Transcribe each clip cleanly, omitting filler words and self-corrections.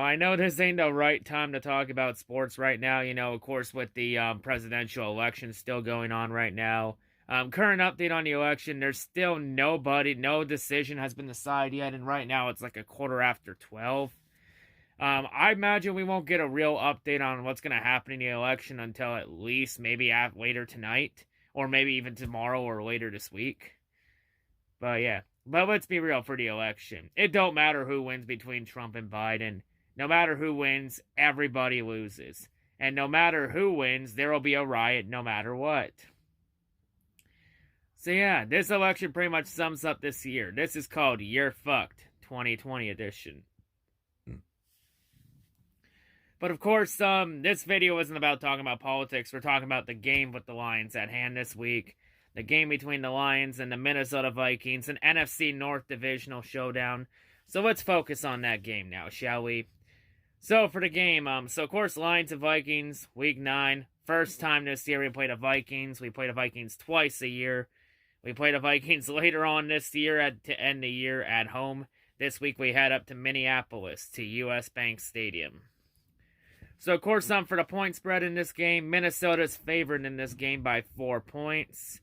I know this ain't the right time to talk about sports right now. Of course, with the presidential election still going on right now. Current update on the election, there's still no decision has been decided yet, and right now it's like a quarter after 12. I imagine we won't get a real update on what's going to happen in the election until at least maybe later tonight, or maybe even tomorrow or later this week. But yeah. But let's be real for the election. It don't matter who wins between Trump and Biden. No matter who wins, everybody loses. And no matter who wins, there will be a riot no matter what. So yeah, this election pretty much sums up this year. This is called You're Fucked 2020 edition. But of course, this video isn't about talking about politics. We're talking about the game with the Lions at hand this week. The game between the Lions and the Minnesota Vikings, an NFC North divisional showdown. So let's focus on that game now, shall we? So for the game, of course, Lions and Vikings, Week 9. First time this year we play the Vikings. We play the Vikings twice a year. We play the Vikings later on this year to end the year at home. This week we head up to Minneapolis to US Bank Stadium. So, of course, for the point spread in this game, Minnesota's favored in this game by 4 points.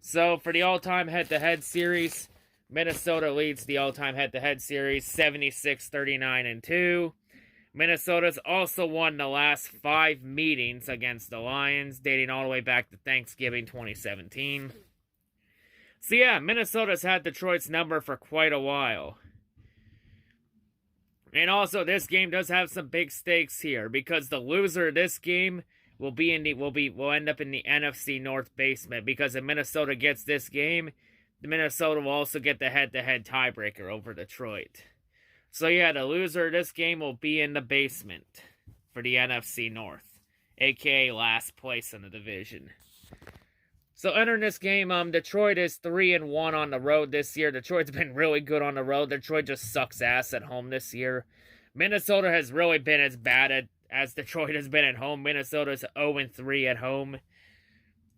So, for the all-time head-to-head series, Minnesota leads the all-time head-to-head series 76-39-2. Minnesota's also won the last 5 meetings against the Lions, dating all the way back to Thanksgiving 2017. So, yeah, Minnesota's had Detroit's number for quite a while. And also, this game does have some big stakes here, because the loser of this game will end up in the NFC North basement, because if Minnesota gets this game, the Minnesota will also get the head-to-head tiebreaker over Detroit. So yeah, the loser of this game will be in the basement for the NFC North, aka last place in the division. So entering this game, Detroit is 3-1 on the road this year. Detroit's been really good on the road. Detroit just sucks ass at home this year. Minnesota has really been as bad as Detroit has been at home. Minnesota's 0-3 at home.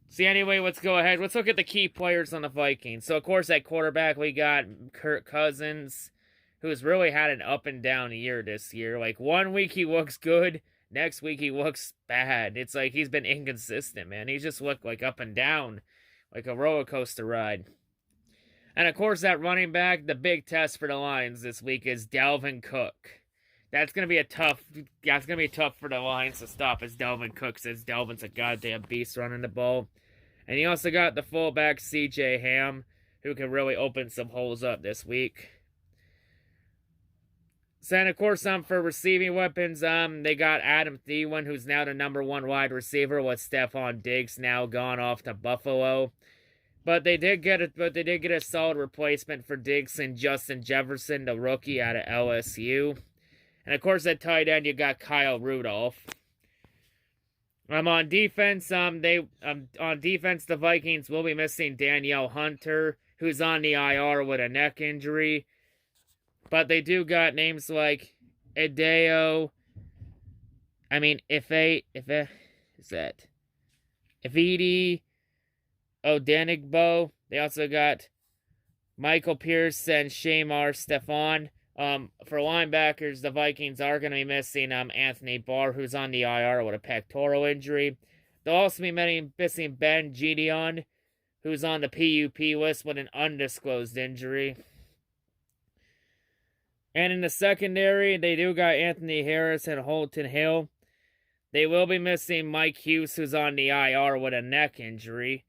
See, anyway, let's go ahead. Let's look at the key players on the Vikings. So, of course, at quarterback, we got Kirk Cousins, who's really had an up and down year this year. Like, 1 week he looks good. Next week he looks bad. It's like he's been inconsistent, man. He just looked like up and down, like a roller coaster ride. And of course, that running back, the big test for the Lions this week is Dalvin Cook. That's gonna be tough for the Lions to stop as Dalvin Cook, since Dalvin's a goddamn beast running the ball. And you also got the fullback C.J. Ham, who can really open some holes up this week. So, and of course, for receiving weapons, they got Adam Thielen, who's now the #1 wide receiver, with Stephon Diggs now gone off to Buffalo. But they did get a solid replacement for Diggs and Justin Jefferson, the rookie out of LSU. And of course, at tight end, you got Kyle Rudolph. On defense, the Vikings will be missing Danielle Hunter, who's on the IR with a neck injury. But they do got names like Ifeadi Odenigbo. They also got Michael Pierce and Shamar Stefan. For linebackers, the Vikings are going to be missing Anthony Barr, who's on the IR with a pectoral injury. They'll also be missing Ben Gideon, who's on the PUP list with an undisclosed injury. And in the secondary, they do got Anthony Harris and Holton Hill. They will be missing Mike Hughes, who's on the IR with a neck injury.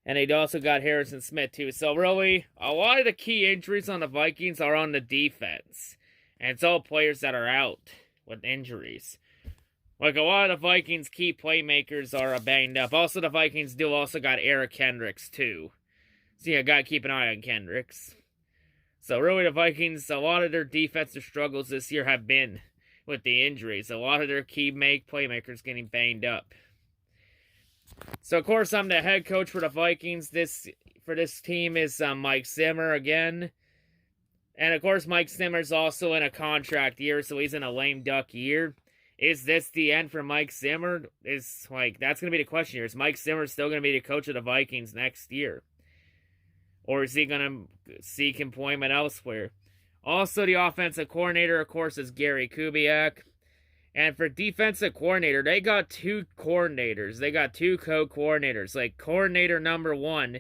And they also got Harrison Smith, too. So really, a lot of the key injuries on the Vikings are on the defense. And it's all players that are out with injuries. Like, a lot of the Vikings' key playmakers are banged up. Also, the Vikings also got Eric Kendricks, too. So, yeah, gotta keep an eye on Kendricks. So really, the Vikings, a lot of their defensive struggles this year have been with the injuries. A lot of their key playmakers getting banged up. So, of course, I'm the head coach for the Vikings. For this team is Mike Zimmer again. And, of course, Mike Zimmer's also in a contract year, so he's in a lame duck year. Is this the end for Mike Zimmer? That's going to be the question here. Is Mike Zimmer still going to be the coach of the Vikings next year? Or is he going to seek employment elsewhere? Also, the offensive coordinator, of course, is Gary Kubiak. And for defensive coordinator, they got two coordinators. They got two co-coordinators. Like, coordinator number one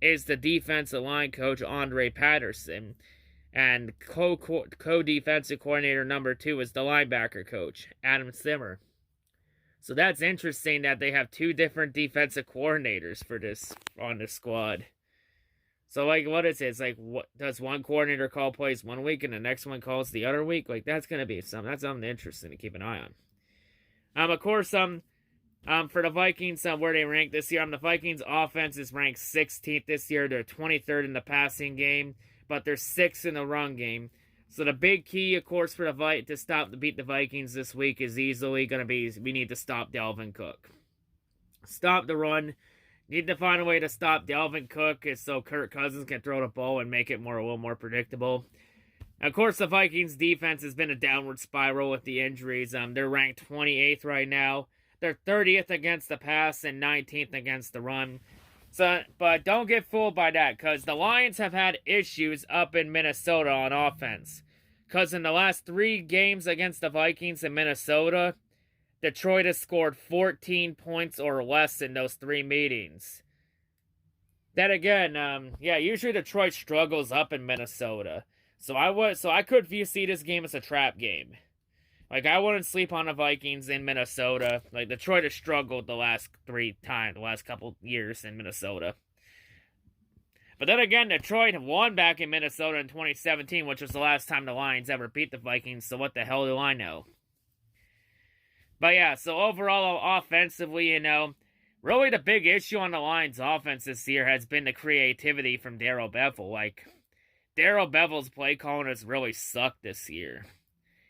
is the defensive line coach, Andre Patterson. And co-defensive coordinator number two is the linebacker coach, Adam Zimmer. So that's interesting that they have two different defensive coordinators for this on the squad. So, like, what is it? It's like, what does one coordinator call plays one week and the next one calls the other week? Like, that's gonna be something interesting to keep an eye on. Of course, for the Vikings, where they rank this year, the Vikings offense is ranked 16th this year. They're 23rd in the passing game, but they're 6th in the run game. So the big key, of course, for to beat the Vikings this week is easily gonna be we need to stop Dalvin Cook. Stop the run. Need to find a way to stop Dalvin Cook so Kirk Cousins can throw the ball and make it a little more predictable. Of course, the Vikings defense has been a downward spiral with the injuries. They're ranked 28th right now. They're 30th against the pass and 19th against the run. But don't get fooled by that, because the Lions have had issues up in Minnesota on offense. Because in the last 3 games against the Vikings in Minnesota, Detroit has scored 14 points or less in those 3 meetings. Then again, usually Detroit struggles up in Minnesota. So I could see this game as a trap game. Like, I wouldn't sleep on the Vikings in Minnesota. Like, Detroit has struggled the last couple years in Minnesota. But then again, Detroit won back in Minnesota in 2017, which was the last time the Lions ever beat the Vikings, so what the hell do I know? But yeah, so overall, offensively, really the big issue on the Lions' offense this year has been the creativity from Darrell Bevell. Like, Darrell Bevell's play calling has really sucked this year.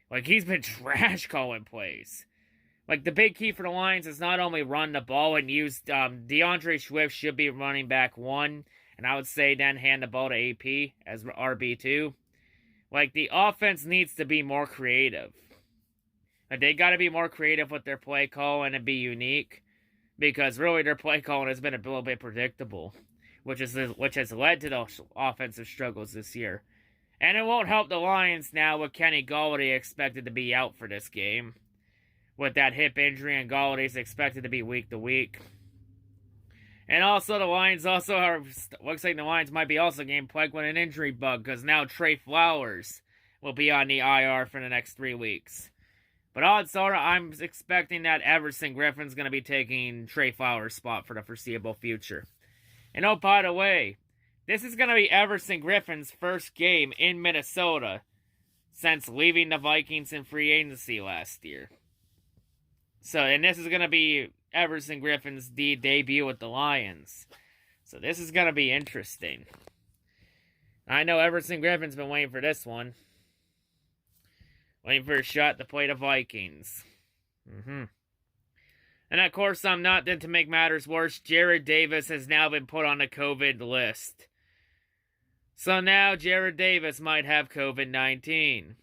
Like, he's been trash calling plays. Like, the big key for the Lions is not only run the ball and use DeAndre Swift should be running back 1, and I would say then hand the ball to AP as RB2. Like, the offense needs to be more creative. They got to be more creative with their play call and be unique, because really their play calling has been a little bit predictable, which has led to those offensive struggles this year. And it won't help the Lions now with Kenny Golladay expected to be out for this game, with that hip injury, and Galladay's expected to be week to week. And also the Lions looks like the Lions might be also getting plagued with an injury bug, because now Trey Flowers will be on the IR for the next 3 weeks. But odds are, I'm expecting that Everson Griffin's going to be taking Trey Flowers' spot for the foreseeable future. And oh, by the way, this is going to be Everson Griffin's first game in Minnesota since leaving the Vikings in free agency last year. And this is going to be Everson Griffin's debut with the Lions. So this is going to be interesting. I know Everson Griffin's been waiting for this one. Waiting for a shot to play the Vikings. And of course, not to make matters worse, Jared Davis has now been put on the COVID list. So now Jared Davis might have COVID-19.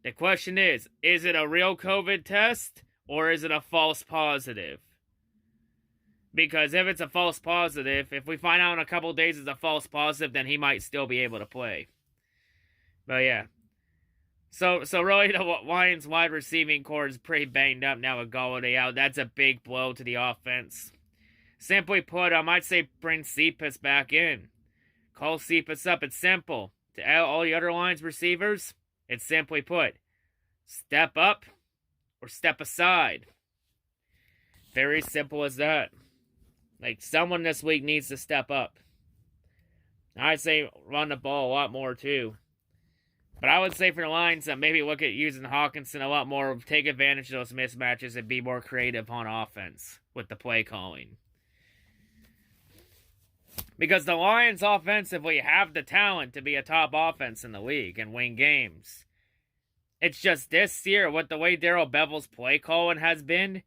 The question is it a real COVID test or is it a false positive? Because if it's a false positive, if we find out in a couple days it's a false positive, then he might still be able to play. But yeah. So really, the Lions wide receiving core is pretty banged up now with Golladay out. That's a big blow to the offense. Simply put, I'd say bring Cephas back in. Call Cephas up. It's simple. To all the other Lions receivers, it's simply put, step up or step aside. Very simple as that. Like, someone this week needs to step up. I'd say run the ball a lot more, too. But I would say for the Lions, maybe look at using Hawkinson a lot more, take advantage of those mismatches, and be more creative on offense with the play calling. Because the Lions offensively have the talent to be a top offense in the league and win games. It's just this year, with the way Darrell Bevell's play calling has been,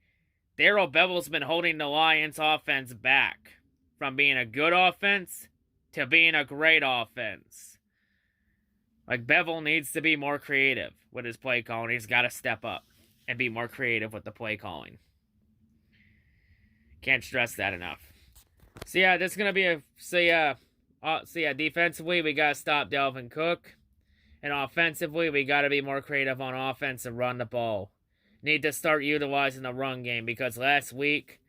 Darrell Bevell's been holding the Lions offense back from being a good offense to being a great offense. Like, Bevell needs to be more creative with his play calling. He's got to step up and be more creative with the play calling. Can't stress that enough. So yeah, this is going to be defensively, we got to stop Dalvin Cook. And offensively, we got to be more creative on offense and run the ball. Need to start utilizing the run game because last week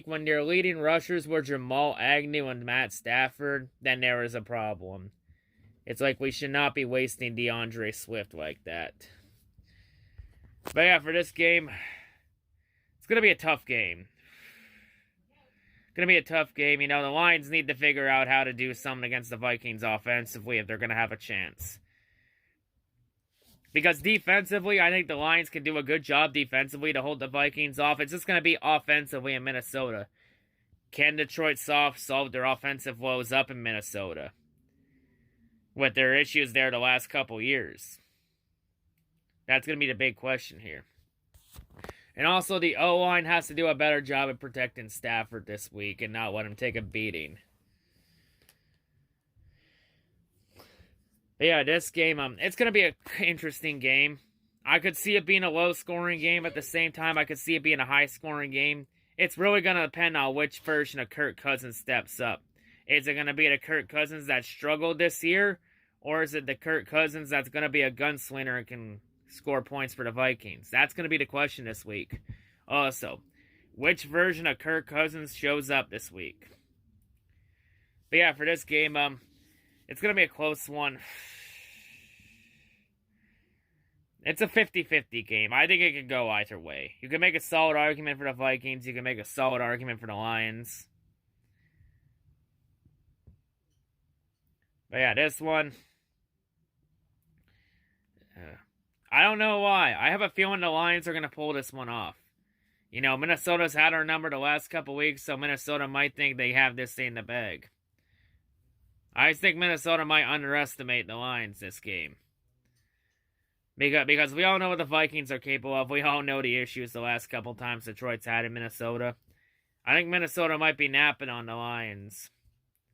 when your leading rushers were Jamal Agnew and Matt Stafford, then there was a problem. It's like we should not be wasting DeAndre Swift like that. But yeah, for this game, it's going to be a tough game. Going to be a tough game. You know, the Lions need to figure out how to do something against the Vikings offensively if they're going to have a chance. Because defensively, I think the Lions can do a good job defensively to hold the Vikings off. It's just going to be offensively in Minnesota. Can Detroit solve their offensive woes up in Minnesota? With their issues there the last couple years. That's going to be the big question here. And also, the O-line has to do a better job of protecting Stafford this week and not let him take a beating. But yeah, this game, it's going to be an interesting game. I could see it being a low-scoring game. At the same time, I could see it being a high-scoring game. It's really going to depend on which version of Kirk Cousins steps up. Is it going to be the Kirk Cousins that struggled this year? Or is it the Kirk Cousins that's going to be a gunslinger and can score points for the Vikings? That's going to be the question this week. Also, which version of Kirk Cousins shows up this week? But yeah, for this game, it's going to be a close one. It's a 50-50 game. I think it could go either way. You can make a solid argument for the Vikings. You can make a solid argument for the Lions. But yeah, this one, I don't know why. I have a feeling the Lions are going to pull this one off. You know, Minnesota's had our number the last couple weeks, so Minnesota might think they have this thing in the bag. I think Minnesota might underestimate the Lions this game. Because we all know what the Vikings are capable of. We all know the issues the last couple times Detroit's had in Minnesota. I think Minnesota might be napping on the Lions.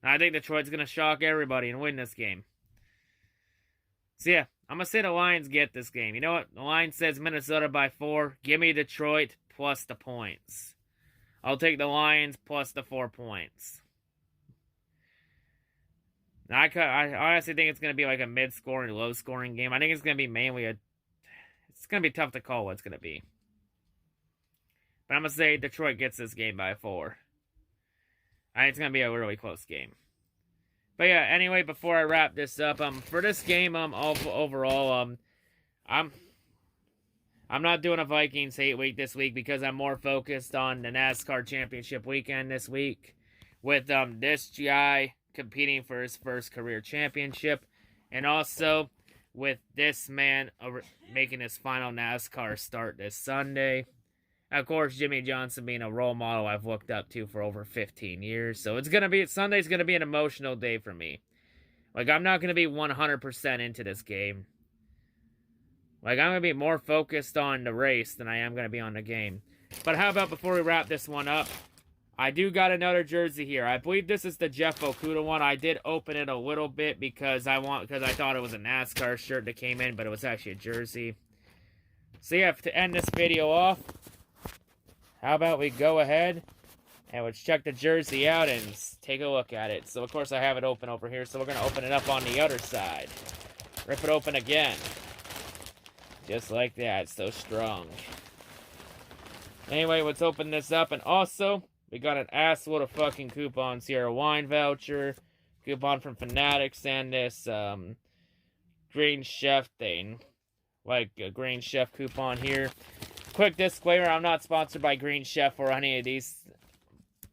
I think Detroit's going to shock everybody and win this game. So yeah, I'm going to say the Lions get this game. You know what? The line says Minnesota by 4. Give me Detroit plus the points. I'll take the Lions plus the 4 points. I honestly think it's going to be like a mid-scoring, low-scoring game. I think it's going to be mainly it's going to be tough to call what it's going to be. But I'm going to say Detroit gets this game by 4. I think it's going to be a really close game. But yeah, anyway, before I wrap this up, for this game, overall, I'm not doing a Vikings hate week this week because I'm more focused on the NASCAR Championship weekend this week with this guy competing for his first career championship, and also with this man making his final NASCAR start this Sunday. Of course, Jimmy Johnson being a role model I've looked up to for over 15 years. So Sunday's going to be an emotional day for me. Like, I'm not going to be 100% into this game. Like, I'm going to be more focused on the race than I am going to be on the game. But how about before we wrap this one up, I do got another jersey here. I believe this is the Jeff Okudah one. I did open it a little bit because I thought it was a NASCAR shirt that came in, but it was actually a jersey. So yeah, to end this video off, how about we go ahead and let's check the jersey out and take a look at it. So, of course, I have it open over here, so we're going to open it up on the other side. Rip it open again. Just like that. So strong. Anyway, let's open this up. And also, we got an assload of fucking coupons here. A wine voucher, coupon from Fanatics, and this Green Chef thing. Like a Green Chef coupon here. Quick disclaimer, I'm not sponsored by Green Chef or any of these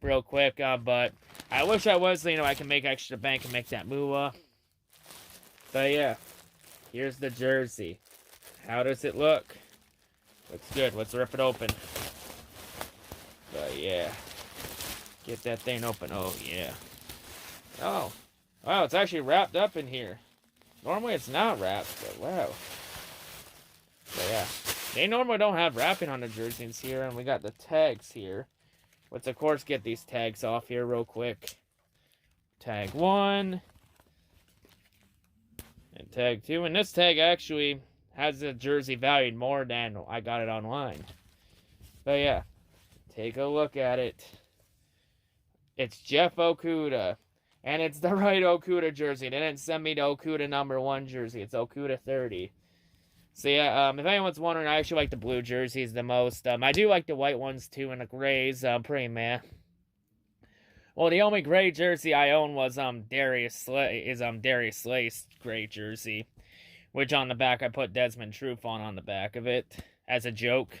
real quick, but I wish I was, so, you know, I can make extra bank and make that moolah. But yeah, here's the jersey. How does it look? Looks good. Let's rip it open. But yeah, get that thing open. Oh yeah. Oh, wow, it's actually wrapped up in here. Normally it's not wrapped, but wow. So yeah. They normally don't have wrapping on the jerseys here, and we got the tags here. Let's, of course, get these tags off here real quick. Tag 1. And tag 2. And this tag actually has the jersey valued more than I got it online. But yeah, take a look at it. It's Jeff Okudah. And it's the right Okudah jersey. They didn't send me the Okudah #1 jersey. It's Okudah 30. So yeah, if anyone's wondering, I actually like the blue jerseys the most. I do like the white ones too, and the grays. Pretty meh. Well, the only gray jersey I own was Darius Slay's gray jersey, which on the back I put Desmond Trufant on the back of it as a joke.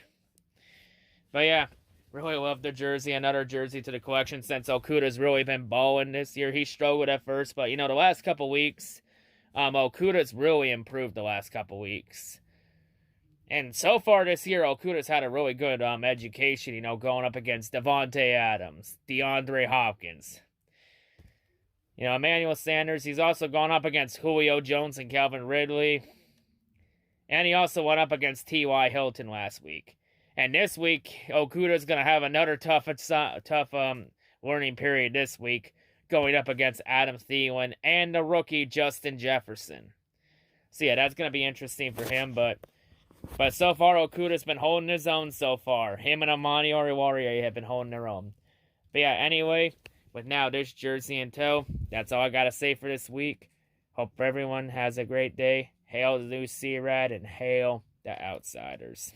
But yeah, really love the jersey. Another jersey to the collection since Okudah's really been balling this year. He struggled at first, but the last couple weeks, Okudah's really improved the last couple weeks. And so far this year, Okudah's had a really good education, going up against Davante Adams, DeAndre Hopkins. Emmanuel Sanders, he's also gone up against Julio Jones and Calvin Ridley. And he also went up against T.Y. Hilton last week. And this week, Okudah's going to have another tough learning period this week, going up against Adam Thielen and the rookie Justin Jefferson. So yeah, that's going to be interesting for him, but so far, Okudah's been holding his own so far. Him and Amani Oruwariye have been holding their own. But yeah, anyway, with now this jersey in tow, that's all I got to say for this week. Hope everyone has a great day. Hail the new C-Rad and hail the Outsiders.